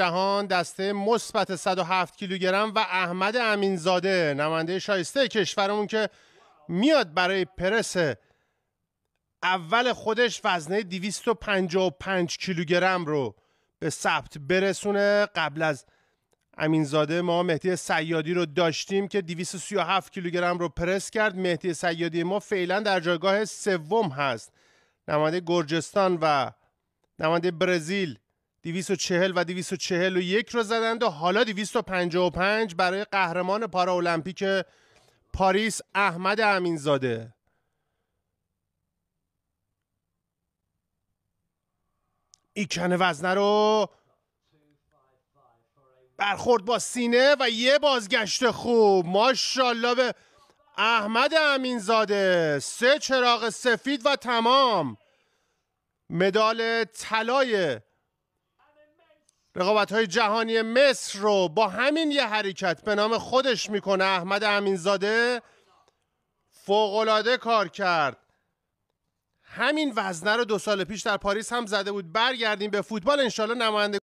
جهان دسته مثبت 107 کیلوگرم و احمد امینزاده نماینده شایسته کشورمون که میاد برای پرس اول خودش وزنه 255 کیلوگرم رو به ثبت برسونه. قبل از امینزاده ما مهدی صیادی رو داشتیم که 237 کیلوگرم رو پرس کرد. مهدی صیادی ما فعلا در جایگاه سوم هست. نماینده گرجستان و نماینده برزیل 240 و 241 رو زدند و حالا 255 برای قهرمان پاراولمپیک پاریس احمد امینزاده. ایکن وزنه رو برخورد با سینه و یه بازگشت خوب. ماشاءالله به احمد امینزاده. 3 چراغ سفید و تمام. مدال طلای رقابت‌های جهانی مصر رو با همین یه حرکت به نام خودش میکنه. احمد امینزاده فوق‌العاده کار کرد. همین وزنه رو 2 سال پیش در پاریس هم زده بود. برگردیم به فوتبال. انشالله نماینده